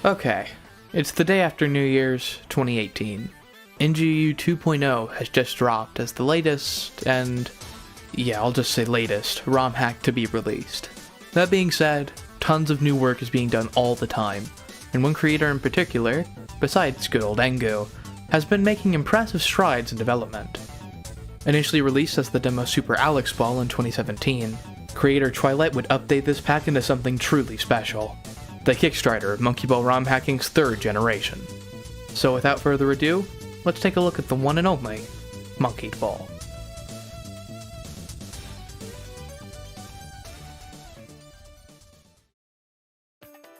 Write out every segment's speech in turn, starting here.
Okay, it's the day after New Year's 2018. NGU 2.0 has just dropped as the latest, and yeah, I'll just say latest, Romhack to be released. That being said, tons of new work is being done all the time, and one creator in particular, besides good old Engu, has been making impressive strides in development. Initially released as the demo Super Alex Ball in 2017, creator Twilight would update this pack into something truly special, the Kickstarter of Monkey Ball ROM Hacking's third generation. So without further ado, let's take a look at the one and only Monkey Ball.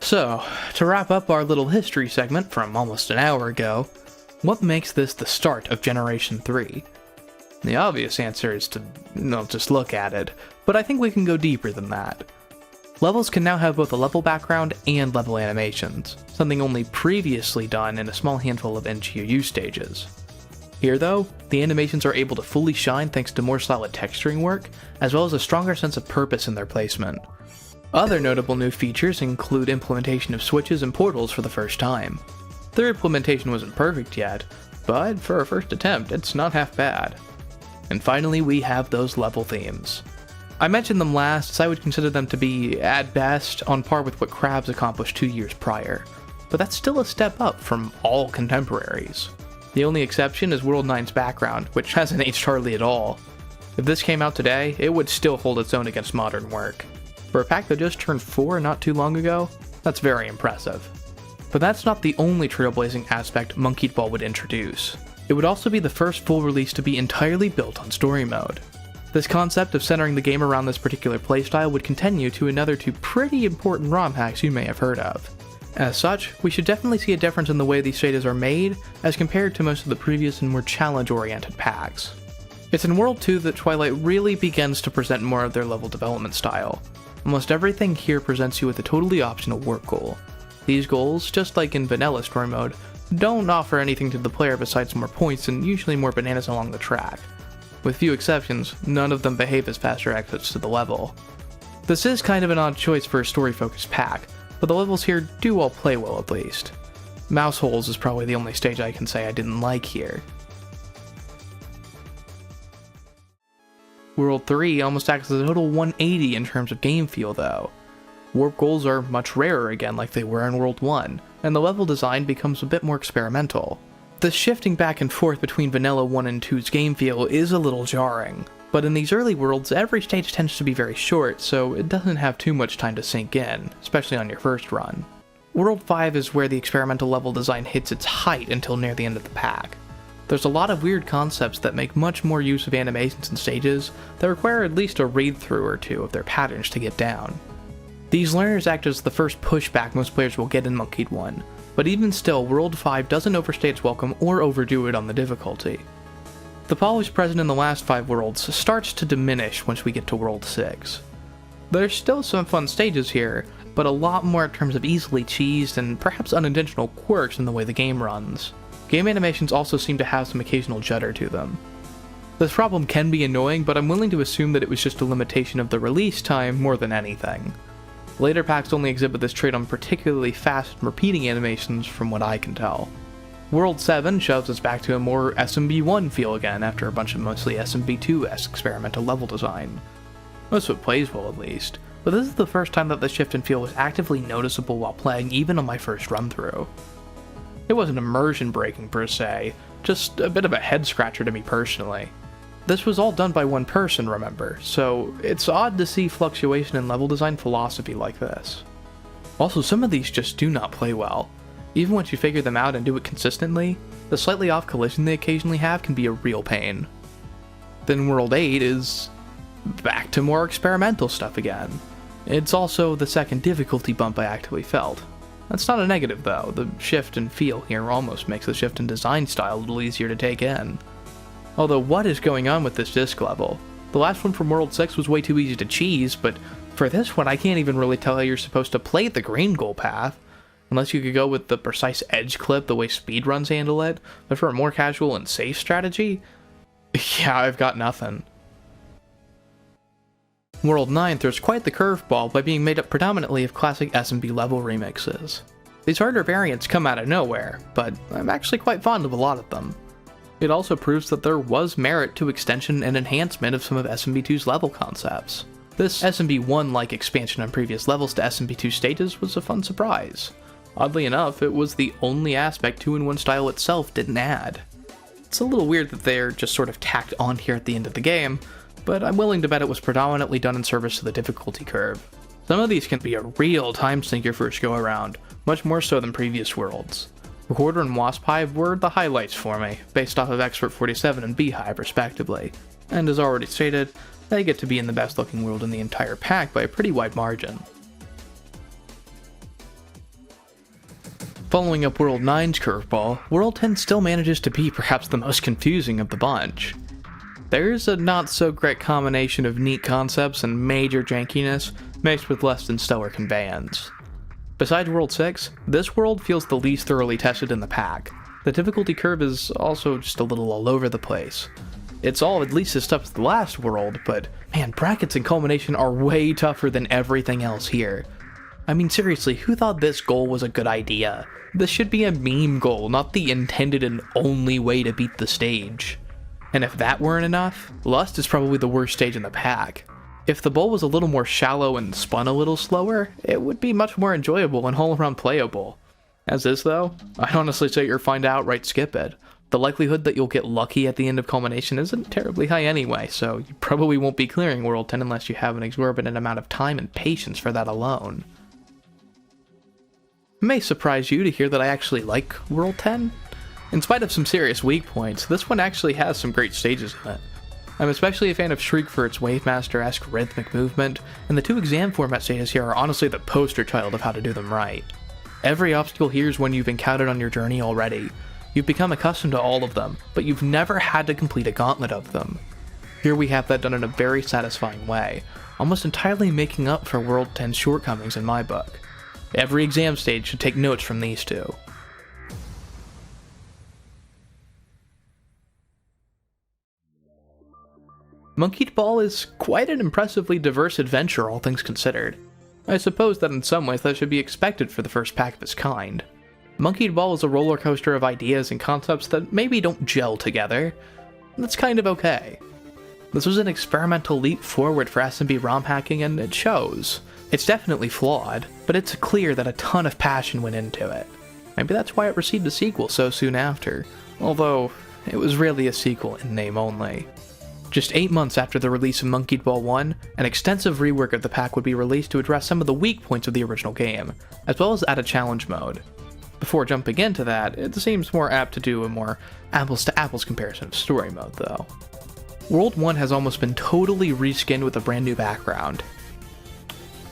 So, to wrap up our little history segment from almost an hour ago, what makes this the start of Generation 3? The obvious answer is to not just look at it, but I think we can go deeper than that. Levels can now have both a level background and level animations, something only previously done in a small handful of NGU stages. Here though, the animations are able to fully shine thanks to more solid texturing work, as well as a stronger sense of purpose in their placement. Other notable new features include implementation of switches and portals for the first time. Their implementation wasn't perfect yet, but for a first attempt, it's not half bad. And finally, we have those level themes. I mentioned them last as I would consider them to be, at best, on par with what Krabs accomplished 2 years prior, but that's still a step up from all contemporaries. The only exception is World 9's background, which hasn't aged hardly at all. If this came out today, it would still hold its own against modern work. For a pack that just turned 4 not too long ago, that's very impressive. But that's not the only trailblazing aspect Monkey Ball would introduce. It would also be the first full release to be entirely built on story mode. This concept of centering the game around this particular playstyle would continue to another two pretty important ROM hacks you may have heard of. As such, we should definitely see a difference in the way these stages are made as compared to most of the previous and more challenge-oriented packs. It's in World 2 that Twilight really begins to present more of their level development style. Almost everything here presents you with a totally optional work goal. These goals, just like in vanilla story mode, don't offer anything to the player besides more points and usually more bananas along the track. With few exceptions, none of them behave as faster exits to the level. This is kind of an odd choice for a story-focused pack, but the levels here do all play well at least. Mouse holes is probably the only stage I can say I didn't like here. World 3 almost acts as a total 180 in terms of game feel though. Warp goals are much rarer again like they were in World 1, and the level design becomes a bit more experimental. The shifting back and forth between Vanilla 1 and 2's game feel is a little jarring, but in these early worlds every stage tends to be very short, so it doesn't have too much time to sink in, especially on your first run. World 5 is where the experimental level design hits its height until near the end of the pack. There's a lot of weird concepts that make much more use of animations and stages that require at least a read-through or two of their patterns to get down. These learners act as the first pushback most players will get in Monkey 1, but even still, World 5 doesn't overstay its welcome or overdo it on the difficulty. The polish present in the last 5 worlds starts to diminish once we get to World 6. There's still some fun stages here, but a lot more in terms of easily cheesed and perhaps unintentional quirks in the way the game runs. Game animations also seem to have some occasional judder to them. This problem can be annoying, but I'm willing to assume that it was just a limitation of the release time more than anything. Later packs only exhibit this trait on particularly fast and repeating animations from what I can tell. World 7 shoves us back to a more SMB1 feel again after a bunch of mostly SMB2-esque experimental level design. Most of it plays well at least, but this is the first time that the shift in feel was actively noticeable while playing even on my first run through. It wasn't immersion breaking per se, just a bit of a head scratcher to me personally. This was all done by one person, remember, so it's odd to see fluctuation in level design philosophy like this. Also, some of these just do not play well. Even once you figure them out and do it consistently, the slightly off collision they occasionally have can be a real pain. Then World 8 is back to more experimental stuff again. It's also the second difficulty bump I actively felt. That's not a negative though, the shift in feel here almost makes the shift in design style a little easier to take in. Although what is going on with this disc level? The last one from World 6 was way too easy to cheese, but for this one I can't even really tell how you're supposed to play the green goal path. Unless you could go with the precise edge clip the way speedruns handle it, but for a more casual and safe strategy? Yeah, I've got nothing. World 9 throws quite the curveball by being made up predominantly of classic S&B level remixes. These harder variants come out of nowhere, but I'm actually quite fond of a lot of them. It also proves that there was merit to extension and enhancement of some of SMB2's level concepts. This SMB1-like expansion on previous levels to SMB2 stages was a fun surprise. Oddly enough, it was the only aspect 2-in-1 style itself didn't add. It's a little weird that they're just sort of tacked on here at the end of the game, but I'm willing to bet it was predominantly done in service to the difficulty curve. Some of these can be a real time sink your first go around, much more so than previous worlds. Recorder and Wasp Hive were the highlights for me, based off of Expert 47 and Beehive respectively, and as already stated, they get to be in the best looking world in the entire pack by a pretty wide margin. Following up World 9's curveball, World 10 still manages to be perhaps the most confusing of the bunch. There's a not so great combination of neat concepts and major jankiness mixed with less than stellar conveyance. Besides World 6, this world feels the least thoroughly tested in the pack. The difficulty curve is also just a little all over the place. It's all at least as tough as the last world, but man, brackets and culmination are way tougher than everything else here. I mean seriously, who thought this goal was a good idea? This should be a meme goal, not the intended and only way to beat the stage. And if that weren't enough, Lust is probably the worst stage in the pack. If the bowl was a little more shallow and spun a little slower, it would be much more enjoyable and all-around playable. As is though, I'd honestly say you're fine to outright skip it. The likelihood that you'll get lucky at the end of culmination isn't terribly high anyway, so you probably won't be clearing World 10 unless you have an exorbitant amount of time and patience for that alone. It may surprise you to hear that I actually like World 10. In spite of some serious weak points, this one actually has some great stages in it. I'm especially a fan of Shriek for its Wavemaster-esque rhythmic movement, and the two exam format stages here are honestly the poster child of how to do them right. Every obstacle here is one you've encountered on your journey already. You've become accustomed to all of them, but you've never had to complete a gauntlet of them. Here we have that done in a very satisfying way, almost entirely making up for World 10's shortcomings in my book. Every exam stage should take notes from these two. Monkeyed Ball is quite an impressively diverse adventure, all things considered. I suppose that in some ways that should be expected for the first pack of its kind. Monkeyed Ball is a roller coaster of ideas and concepts that maybe don't gel together. That's kind of okay. This was an experimental leap forward for SMB ROM hacking, and it shows. It's definitely flawed, but it's clear that a ton of passion went into it. Maybe that's why it received a sequel so soon after, although it was really a sequel in name only. Just 8 months after the release of Monkeyed Ball 1, an extensive rework of the pack would be released to address some of the weak points of the original game, as well as add a challenge mode. Before jumping into that, it seems more apt to do a more apples-to-apples comparison of story mode, though. World 1 has almost been totally reskinned with a brand new background.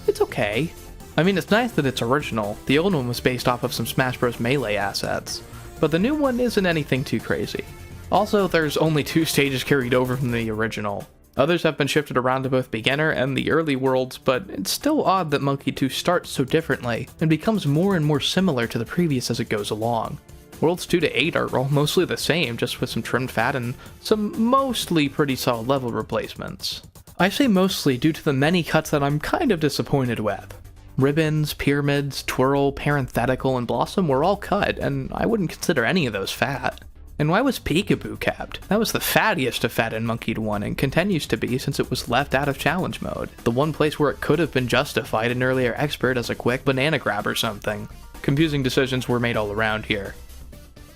It's okay. I mean, it's nice that it's original. The old one was based off of some Smash Bros. Melee assets, but the new one isn't anything too crazy. Also, there's only 2 stages carried over from the original. Others have been shifted around to both beginner and the early worlds, but it's still odd that Monkey 2 starts so differently and becomes more and more similar to the previous as it goes along. Worlds 2 to 8 are all mostly the same, just with some trimmed fat and some mostly pretty solid level replacements. I say mostly due to the many cuts that I'm kind of disappointed with. Ribbons, Pyramids, Twirl, Parenthetical, and Blossom were all cut, and I wouldn't consider any of those fat. And why was Peekaboo kept? That was the fattiest of fat in Monkeyed 1 and continues to be since it was left out of challenge mode. The one place where it could have been justified in earlier Expert as a quick banana grab or something. Confusing decisions were made all around here.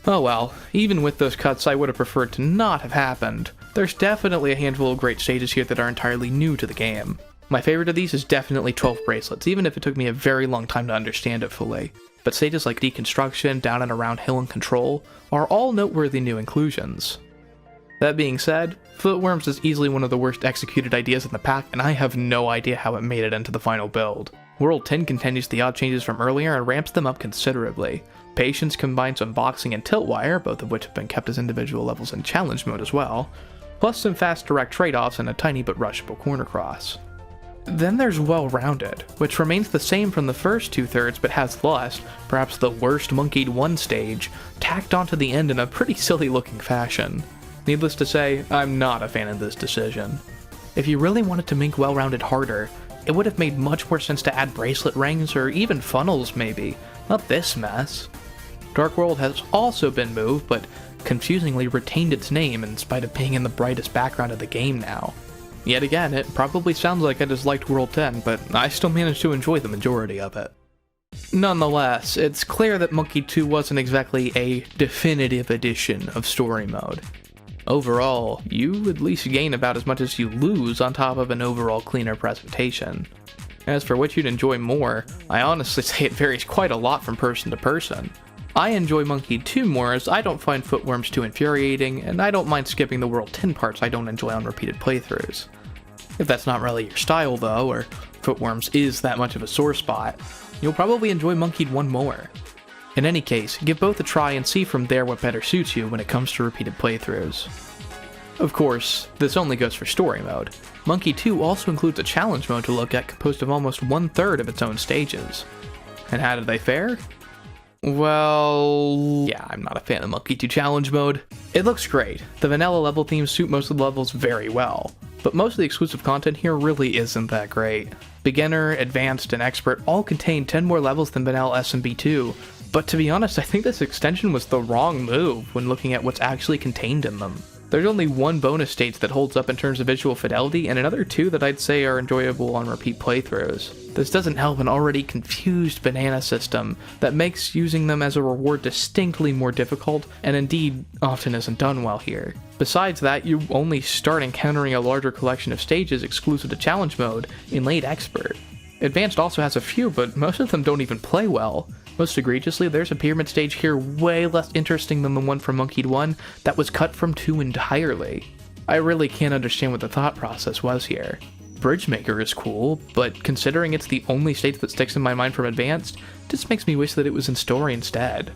Oh well, even with those cuts I would have preferred to not have happened. There's definitely a handful of great stages here that are entirely new to the game. My favorite of these is definitely 12 Bracelets, even if it took me a very long time to understand it fully. But stages like Deconstruction, Down and Around Hill and Control are all noteworthy new inclusions. That being said, Footworms is easily one of the worst executed ideas in the pack, and I have no idea how it made it into the final build. World 10 continues the odd changes from earlier and ramps them up considerably. Patience combines Unboxing and Tiltwire, both of which have been kept as individual levels in challenge mode as well, plus some fast direct trade-offs and a tiny but rushable corner cross. Then there's Well-Rounded, which remains the same from the first 2/3 but has Lust, perhaps the worst Monkeyed 1 stage, tacked onto the end in a pretty silly looking fashion. Needless to say, I'm not a fan of this decision. If you really wanted to make Well-Rounded harder, it would have made much more sense to add bracelet rings or even funnels maybe, not this mess. Dark World has also been moved, but confusingly retained its name in spite of being in the brightest background of the game now. Yet again, it probably sounds like I disliked World 10, but I still managed to enjoy the majority of it. Nonetheless, it's clear that Monkey 2 wasn't exactly a definitive edition of story mode. Overall, you at least gain about as much as you lose on top of an overall cleaner presentation. As for which you'd enjoy more, I honestly say it varies quite a lot from person to person. I enjoy Monkey 2 more as I don't find footworms too infuriating, and I don't mind skipping the World 10 parts I don't enjoy on repeated playthroughs. If that's not really your style though, or footworms is that much of a sore spot, you'll probably enjoy Monkey 1 more. In any case, give both a try and see from there what better suits you when it comes to repeated playthroughs. Of course, this only goes for story mode. Monkey 2 also includes a challenge mode to look at composed of almost 1/3 of its own stages. And how did they fare? Well, yeah, I'm not a fan of Monkey 2 challenge mode. It looks great. The vanilla level themes suit most of the levels very well, but most of the exclusive content here really isn't that great. Beginner, Advanced, and Expert all contain 10 more levels than vanilla SMB2, but to be honest, I think this extension was the wrong move when looking at what's actually contained in them. There's only one bonus stage that holds up in terms of visual fidelity, and another two that I'd say are enjoyable on repeat playthroughs. This doesn't help an already confused banana system that makes using them as a reward distinctly more difficult, and indeed often isn't done well here. Besides that, you only start encountering a larger collection of stages exclusive to challenge mode in late Expert. Advanced also has a few, but most of them don't even play well. Most egregiously, there's a pyramid stage here way less interesting than the one from Monkey 1 that was cut from 2 entirely. I really can't understand what the thought process was here. Bridgemaker is cool, but considering it's the only stage that sticks in my mind from Advanced, just makes me wish that it was in story instead.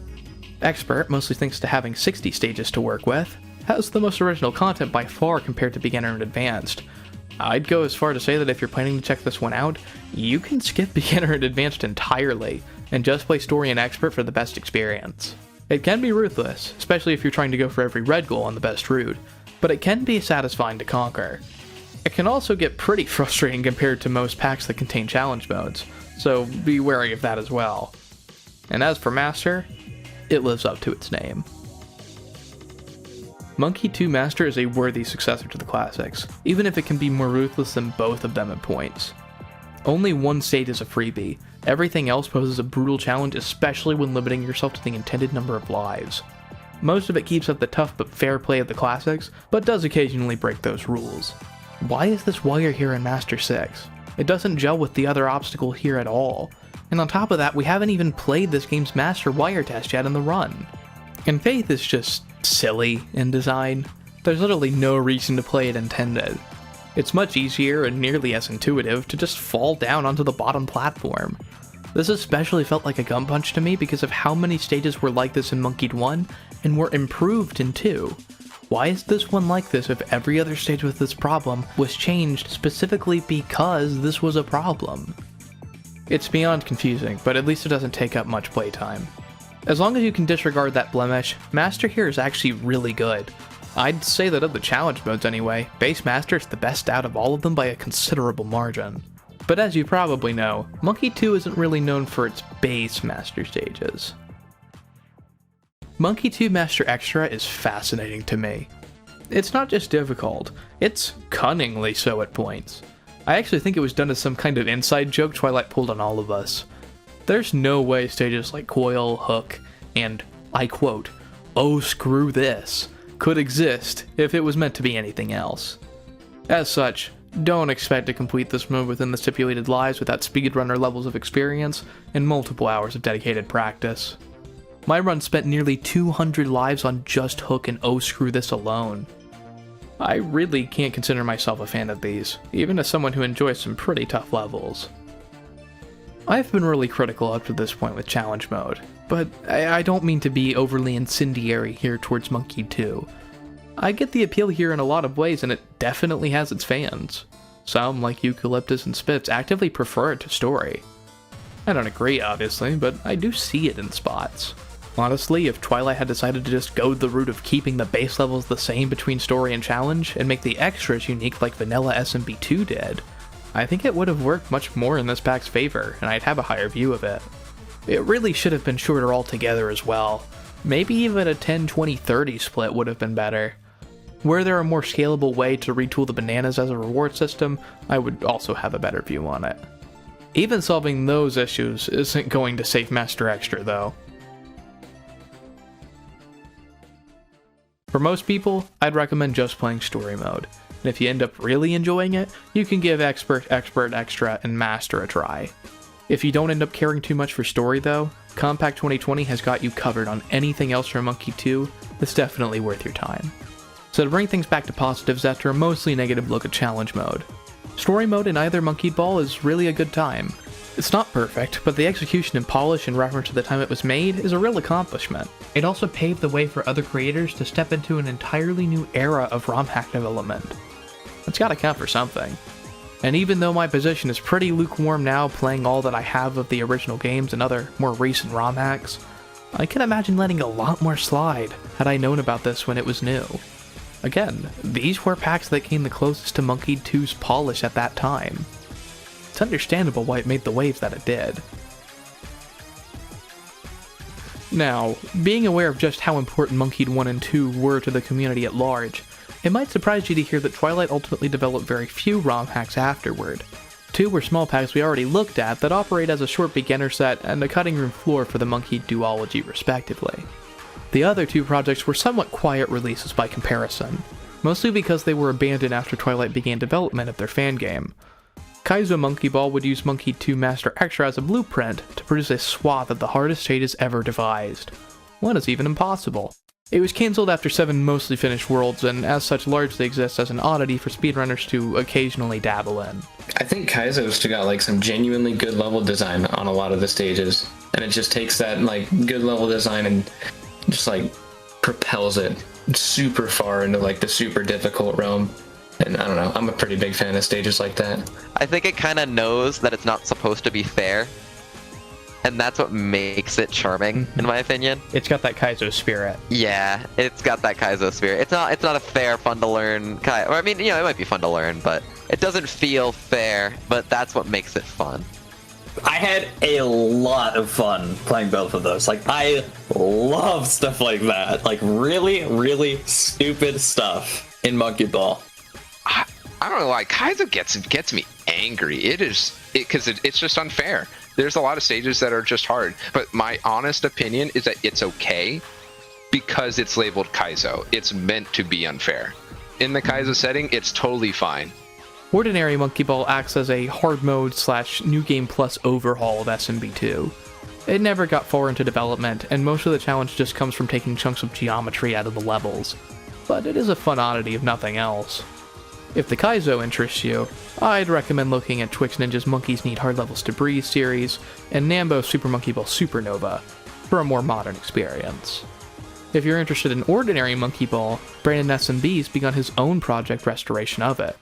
Expert, mostly thanks to having 60 stages to work with, has the most original content by far compared to Beginner and Advanced. I'd go as far to say that if you're planning to check this one out, you can skip Beginner and Advanced entirely, and just play Story and Expert for the best experience. It can be ruthless, especially if you're trying to go for every red goal on the best route, but it can be satisfying to conquer. It can also get pretty frustrating compared to most packs that contain challenge modes, so be wary of that as well. And as for Master, it lives up to its name. Monkey 2 Master is a worthy successor to the classics, even if it can be more ruthless than both of them at points. Only one stage is a freebie. Everything else poses a brutal challenge, especially when limiting yourself to the intended number of lives. Most of it keeps up the tough but fair play of the classics, but does occasionally break those rules. Why is this wire here in Master 6? It doesn't gel with the other obstacle here at all. And on top of that, we haven't even played this game's Master wire test yet in the run. And Faith is just silly in design. There's literally no reason to play it intended. It's much easier and nearly as intuitive to just fall down onto the bottom platform. This especially felt like a gum punch to me because of how many stages were like this in Monkey 1 and were improved in 2. Why is this one like this if every other stage with this problem was changed specifically because this was a problem? It's beyond confusing, but at least it doesn't take up much playtime. As long as you can disregard that blemish, Master here is actually really good. I'd say that of the challenge modes anyway, Base Master is the best out of all of them by a considerable margin. But as you probably know, Monkey 2 isn't really known for its base Master stages. Monkey 2 Master Extra is fascinating to me. It's not just difficult, it's cunningly so at points. I actually think it was done as some kind of inside joke Twilight pulled on all of us. There's no way stages like Coil, Hook, and, I quote, "oh screw this," could exist if it was meant to be anything else. As such, don't expect to complete this mode within the stipulated lives without speedrunner levels of experience and multiple hours of dedicated practice. My run spent nearly 200 lives on just Hook and oh screw this alone. I really can't consider myself a fan of these, even as someone who enjoys some pretty tough levels. I've been really critical up to this point with challenge mode, but I don't mean to be overly incendiary here towards Monkey 2. I get the appeal here in a lot of ways and it definitely has its fans. Some, like Eucalyptus and Spitz, actively prefer it to story. I don't agree obviously, but I do see it in spots. Honestly, if Twilight had decided to just go the route of keeping the base levels the same between story and challenge, and make the extras unique like vanilla SMB2 did, I think it would have worked much more in this pack's favor, and I'd have a higher view of it. It really should have been shorter altogether as well. Maybe even a 10-20-30 split would have been better. Were there a more scalable way to retool the bananas as a reward system, I would also have a better view on it. Even solving those issues isn't going to save Master Extra though. For most people, I'd recommend just playing Story Mode, and if you end up really enjoying it, you can give Expert, Expert, Extra, and Master a try. If you don't end up caring too much for Story though, Compact 2020 has got you covered on anything else from Monkey 2 that's definitely worth your time. So to bring things back to positives after a mostly negative look at Challenge Mode, Story Mode in either Monkey Ball is really a good time. It's not perfect, but the execution and polish in reference to the time it was made is a real accomplishment. It also paved the way for other creators to step into an entirely new era of Romhack development. That's gotta count for something. And even though my position is pretty lukewarm now playing all that I have of the original games and other more recent Romhacks, I can imagine letting a lot more slide had I known about this when it was new. Again, these were packs that came the closest to Monkey 2's polish at that time. It's understandable why it made the waves that it did. Now, being aware of just how important Monkey 1 and 2 were to the community at large, it might surprise you to hear that Twilight ultimately developed very few Romhacks afterward. 2 were small packs we already looked at that operate as a short beginner set and a cutting room floor for the Monkey duology respectively. The other 2 projects were somewhat quiet releases by comparison, mostly because they were abandoned after Twilight began development of their fan game. Kaizo Monkey Ball would use Monkey 2 Master Extra as a blueprint to produce a swath of the hardest stages ever devised. One is even impossible. It was cancelled after 7 mostly finished worlds, and as such largely exists as an oddity for speedrunners to occasionally dabble in. I think Kaizo's still got like some genuinely good level design on a lot of the stages, and it just takes that like good level design and just like propels it super far into like the super difficult realm. And I don't know, I'm a pretty big fan of stages like that. I think it kind of knows that it's not supposed to be fair, and that's what makes it charming, in my opinion. It's got that Kaizo spirit. Yeah, it's got that Kaizo spirit. It's not a fair, fun to learn Kaizo. Or I mean, you know, it might be fun to learn, but it doesn't feel fair. But that's what makes it fun. I had a lot of fun playing both of those. Like, I love stuff like that. Like, really, really stupid stuff in Monkey Ball. I don't know why Kaizo gets me angry. Because it's just unfair. There's a lot of stages that are just hard, but my honest opinion is that it's okay because it's labeled Kaizo. It's meant to be unfair. In the Kaizo setting, it's totally fine. Ordinary Monkey Ball acts as a hard mode / New Game Plus overhaul of SMB2. It never got far into development, and most of the challenge just comes from taking chunks of geometry out of the levels. But it is a fun oddity if nothing else. If the Kaizo interests you, I'd recommend looking at Twix Ninja's Monkeys Need Hard Levels to Breathe series and Nambo's Super Monkey Ball Supernova for a more modern experience. If you're interested in ordinary Monkey Ball, Brandon SMB's begun his own project restoration of it.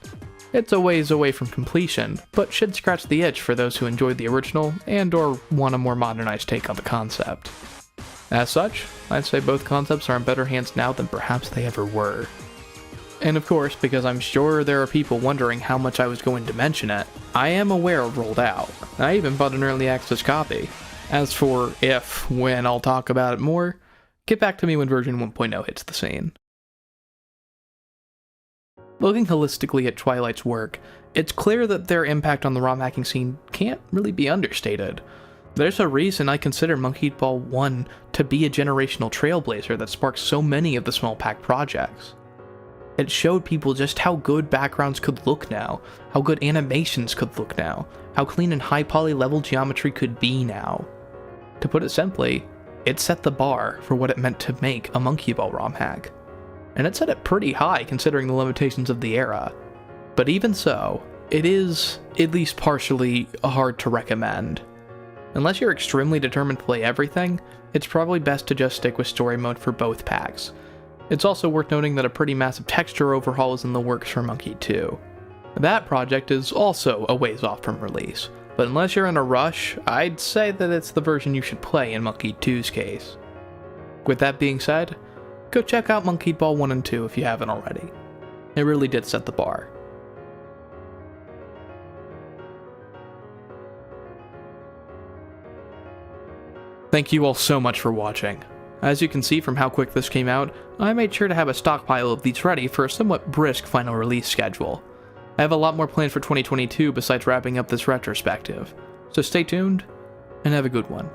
It's a ways away from completion, but should scratch the itch for those who enjoyed the original and or want a more modernized take on the concept. As such, I'd say both concepts are in better hands now than perhaps they ever were. And of course, because I'm sure there are people wondering how much I was going to mention it, I am aware of Rolled Out. I even bought an early access copy. As for when I'll talk about it more, get back to me when version 1.0 hits the scene. Looking holistically at Twilight's work, it's clear that their impact on the ROM hacking scene can't really be understated. There's a reason I consider Monkey Ball 1 to be a generational trailblazer that sparked so many of the small pack projects. It showed people just how good backgrounds could look now, how good animations could look now, how clean and high poly level geometry could be now. To put it simply, it set the bar for what it meant to make a Monkey Ball ROM hack. And it set it pretty high considering the limitations of the era. But even so, it is, at least partially, hard to recommend. Unless you're extremely determined to play everything, it's probably best to just stick with story mode for both packs. It's also worth noting that a pretty massive texture overhaul is in the works for Monkey 2. That project is also a ways off from release, but unless you're in a rush, I'd say that it's the version you should play in Monkey 2's case. With that being said, go check out Monkey Ball 1 and 2 if you haven't already. It really did set the bar. Thank you all so much for watching. As you can see from how quick this came out, I made sure to have a stockpile of these ready for a somewhat brisk final release schedule. I have a lot more planned for 2022 besides wrapping up this retrospective, so stay tuned, and have a good one.